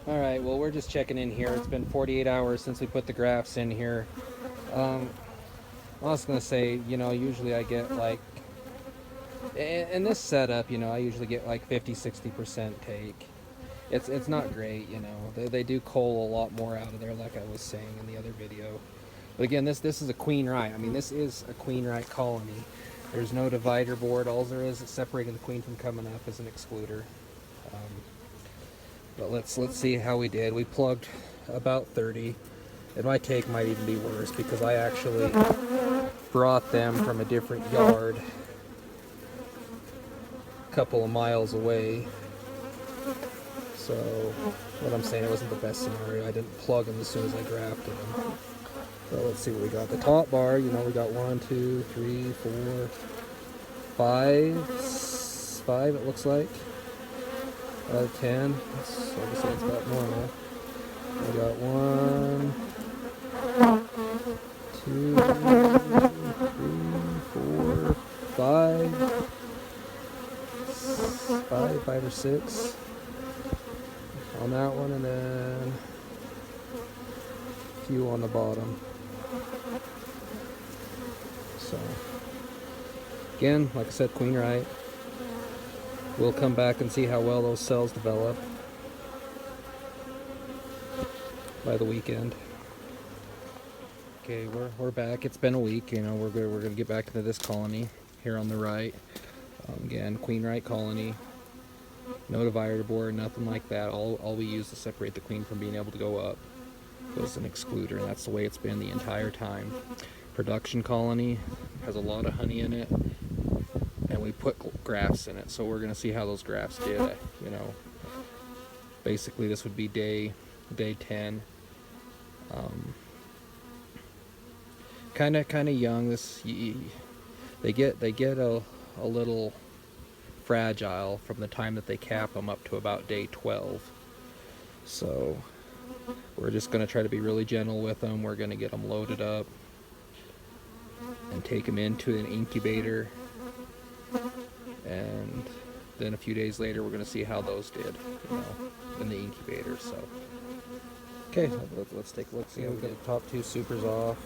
All right, well, we're just checking in here. It's been 48 hours since we put the grafts in here. Um, I was gonna say, usually I get like, in this setup, I usually get like 50-60% take. It's not great, They do cull a lot more out of there, like I was saying in the other video. But again, this is a queen right. I mean, this is a queen right colony. There's no divider board. All there is separating the queen from coming up is an excluder. Um, but let's see how we did. We plugged about 30. And my take might even be worse because I actually brought them from a different yard a couple of miles away. So what I'm saying, it wasn't the best scenario. I didn't plug them as soon as I grafted them. So let's see what we got. The top bar, we got 1, 2, 3, 4, 5 it looks like. Out of 10. So I guess that's about normal. We got 1, 2, 3, 4, 5 or 6 on that one, and then a few on the bottom. So again, like I said, queen right. We'll come back and see how well those cells develop by the weekend. Okay, we're back. It's been a week. We're gonna get back into this colony here on the right. Again, queen right colony. No divider board, nothing like that. All we use to separate the queen from being able to go up was an excluder, and that's the way it's been the entire time. Production colony has a lot of honey in it, and we put grafts in it, so we're gonna see how those grafts did. Basically this would be day 10. Kind of young. They get a little fragile from the time that they cap them up to about day 12. So we're just going to try to be really gentle with them. We're going to get them loaded up and take them into an incubator, and then a few days later we're going to see how those did, in the incubator. So okay, let's take a look. See how we got the top 2 supers off.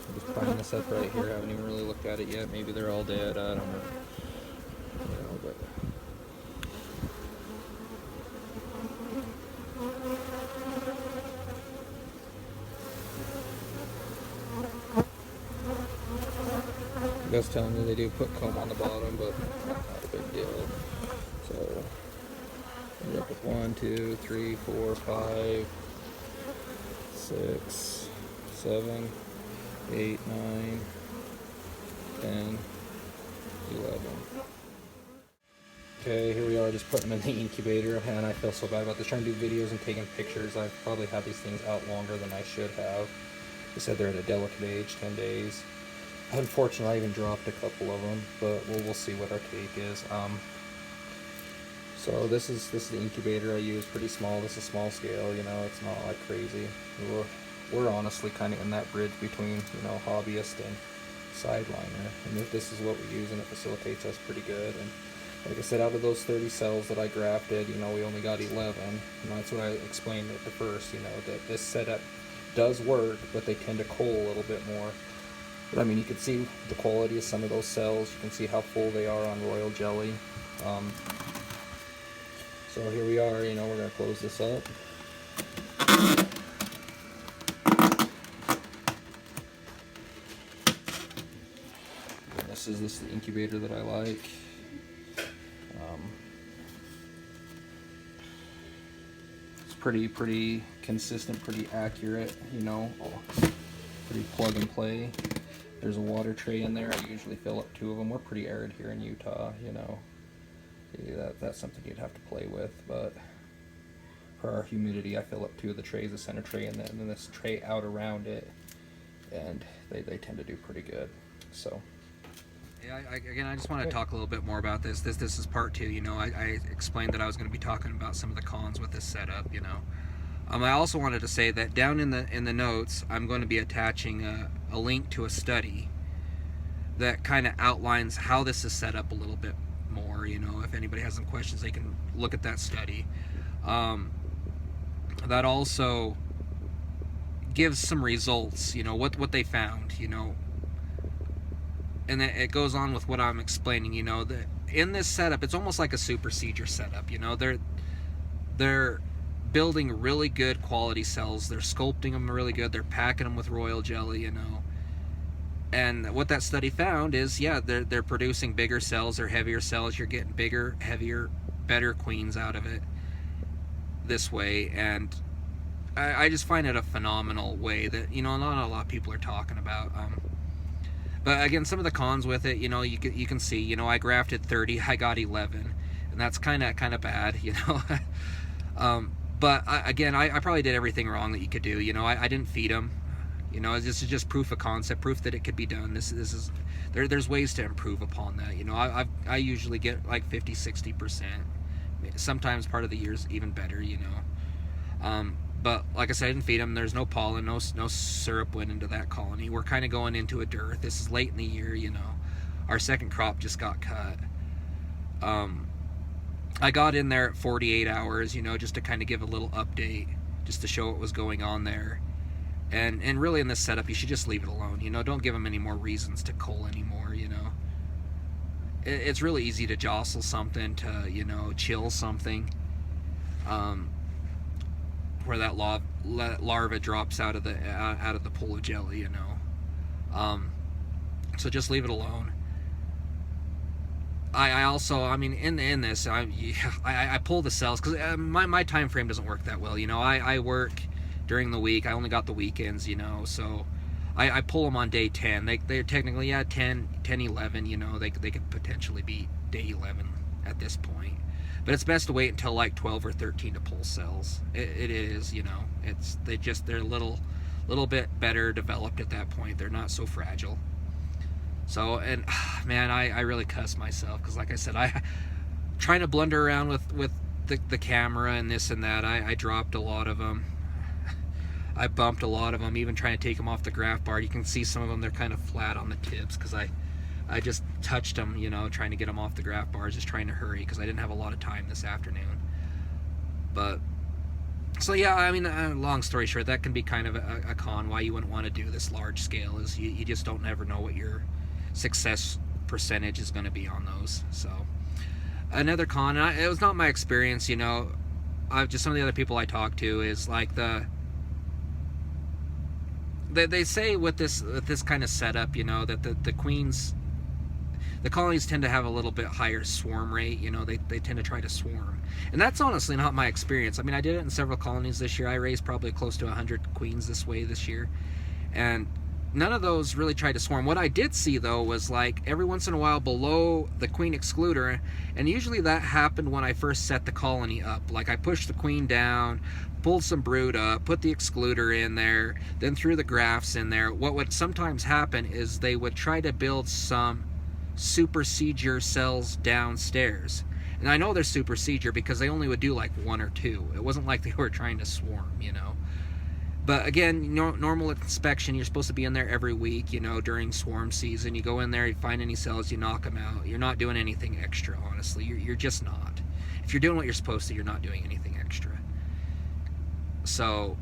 I'm just priming this up right here. I haven't even really looked at it yet. Maybe they're all dead. I don't know. But I was telling you they do put comb on the bottom, but not a big deal. So end up with 1, 2, 3, 4, 5, 6, 7, 8, 9, 10, 11. Okay, here we are, just putting them in the incubator, and I feel so bad about this. Trying to do videos and taking pictures. I've probably had these things out longer than I should have. They said they're at a delicate age, 10 days. Unfortunately, I even dropped a couple of them, but we'll see what our take is. So this is the incubator I use. Pretty small. This is small scale. It's not like crazy. We're honestly kind of in that bridge between hobbyist and sideliner, and this is what we use, and it facilitates us pretty good. And like I said, out of those 30 cells that I grafted, we only got 11. And that's what I explained at the first. That this setup does work, but they tend to cull a little bit more. But I mean, you can see the quality of some of those cells. You can see how full they are on royal jelly. So here we are. We're going to close this up. This is the incubator that I like. It's pretty consistent, pretty accurate. Pretty plug and play. There's a water tray in there. I usually fill up 2 of them. We're pretty arid here in Utah, that's something you'd have to play with, but for our humidity, I fill up 2 of the trays, the center tray and then this tray out around it, and they tend to do pretty good. So yeah, again, I just want to talk a little bit more about this. This is part 2. I explained that I was going to be talking about some of the cons with this setup. I also wanted to say that down in the notes, I'm going to be attaching a link to a study that kind of outlines how this is set up a little bit more. If anybody has some questions, they can look at that study. that also gives some results, you know, what they found, you know. And then it goes on with what I'm explaining, you know, that in this setup, it's almost like a super seeder setup, you know. They're building really good quality cells. They're sculpting them really good. They're packing them with royal jelly, you know. And what that study found is, yeah, they're producing bigger cells, they're heavier cells. You're getting bigger, heavier, better queens out of it this way. And I just find it a phenomenal way that, you know, not a lot of people are talking about. But again, some of the cons with it, you know, you can see, you know, I grafted 30, I got 11, and that's kind of bad, you know. But again, I probably did everything wrong that you could do. You know, I didn't feed them. You know, this is just proof of concept, proof that it could be done. This is there's ways to improve upon that. You know, I usually get like 50-60%. Sometimes part of the year's even better. You know, but like I said, I didn't feed them. There's no pollen, no syrup went into that colony. We're kind of going into a dearth. This is late in the year. You know, our second crop just got cut. I got in there at 48 hours, you know, just to kind of give a little update, just to show what was going on there. And really in this setup, you should just leave it alone, you know. Don't give them any more reasons to cull anymore, you know. It's really easy to jostle something, to, you know, chill something, where that larva drops out of the pool of jelly, you know. So just leave it alone. I also, I mean, in this, I pull the cells because my time frame doesn't work that well. You know, I work during the week. I only got the weekends, you know, so I pull them on day 10. They're technically, yeah, 10, 11, you know, they could potentially be day 11 at this point. But it's best to wait until like 12 or 13 to pull cells. It is, you know, they're a little bit better developed at that point. They're not so fragile. So, and man, I really cuss myself because, like I said, I trying to blunder around with the camera and this and that. I dropped a lot of them. I bumped a lot of them, even trying to take them off the graft bar. You can see some of them, they're kind of flat on the tips because I just touched them, you know, trying to get them off the graft bars, just trying to hurry because I didn't have a lot of time this afternoon. But so yeah, I mean, long story short, that can be kind of a con why you wouldn't want to do this large scale. Is you just don't ever know what your success percentage is going to be on those. So another con, and it was not my experience, you know, just some of the other people I talked to, is like they say with this kind of setup, you know, that the queens, the colonies tend to have a little bit higher swarm rate. You know, they tend to try to swarm, and that's honestly not my experience. I mean, I did it in several colonies this year. I raised probably close to 100 queens this way this year, and none of those really tried to swarm. What I did see, though, was like every once in a while below the queen excluder, and usually that happened when I first set the colony up. Like I pushed the queen down, pulled some brood up, put the excluder in there, then threw the grafts in there. What would sometimes happen is they would try to build some supersedure cells downstairs. And I know they're supersedure because they only would do like 1 or 2. It wasn't like they were trying to swarm, you know. But again, normal inspection, you're supposed to be in there every week, you know, during swarm season. You go in there, you find any cells, you knock them out. You're not doing anything extra, honestly. You're just not. If you're doing what you're supposed to, you're not doing anything extra. So,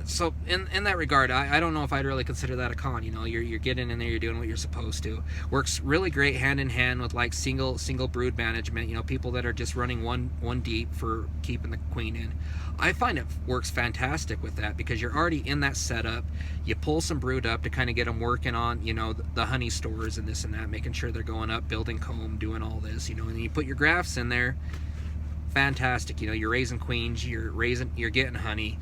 so in that regard, I don't know if I'd really consider that a con. You know, you're getting in there, you're doing what you're supposed to. Works really great hand in hand with like single brood management. You know, people that are just running one deep for keeping the queen in. I find it works fantastic with that because you're already in that setup. You pull some brood up to kind of get them working on, you know, the honey stores and this and that, making sure they're going up, building comb, doing all this, you know, and then you put your grafts in there. Fantastic. You know, you're raising queens, you're getting honey.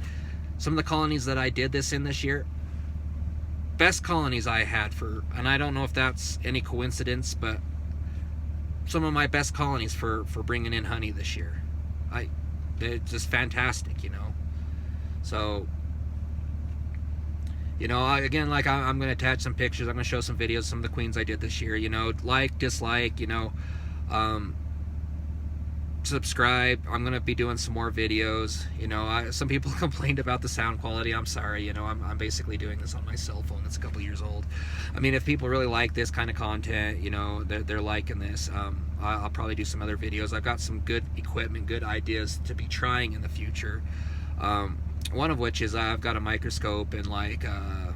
Some of the colonies that I did this in this year, best colonies I had and I don't know if that's any coincidence, but some of my best colonies for bringing in honey this year. They're just fantastic, you know. So, you know, again, like I'm going to attach some pictures. I'm going to show some videos, some of the queens I did this year, you know, like, dislike, you know, subscribe. I'm gonna be doing some more videos. You know, some people complained about the sound quality. I'm sorry. You know, I'm basically doing this on my cell phone. It's a couple years old. I mean, if people really like this kind of content, you know, they're liking this. I'll probably do some other videos. I've got some good equipment, good ideas to be trying in the future. One of which is I've got a microscope and like a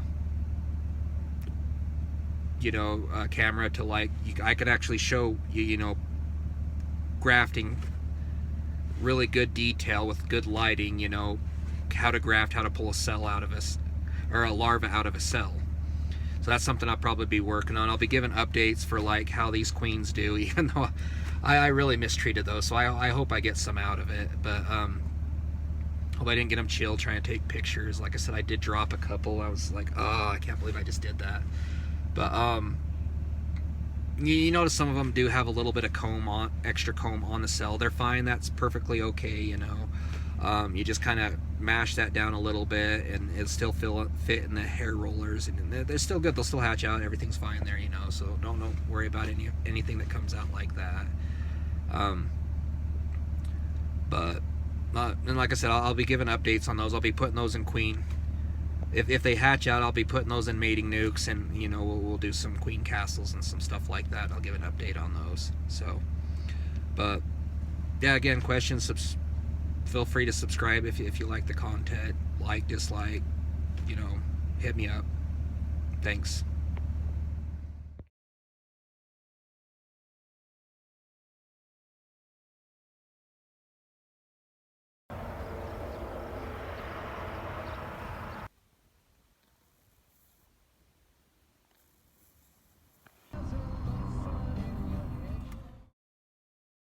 camera to like I could actually show you grafting really good detail with good lighting, how to graft, how to pull a cell out of or a larva out of a cell. So that's something I'll probably be working on. I'll be giving updates for like how these queens do, even though I really mistreated those. So I hope I get some out of it. But hope I didn't get them chilled trying to take pictures. Like I said, I did drop a couple. I was like, oh, I can't believe I just did that. But you notice some of them do have a little bit of extra comb on the cell. They're fine. That's perfectly okay. You just kind of mash that down a little bit, and it'll still fit in the hair rollers, and they're still good. They'll still hatch out. Everything's fine there, So don't worry about anything that comes out like that. And like I said, I'll be giving updates on those. I'll be putting those in queen. If they hatch out, I'll be putting those in mating nukes, and we'll do some queen castles and some stuff like that. I'll give an update on those. So, but yeah, again, questions. Feel free to subscribe if you like the content. Like, dislike, hit me up. Thanks.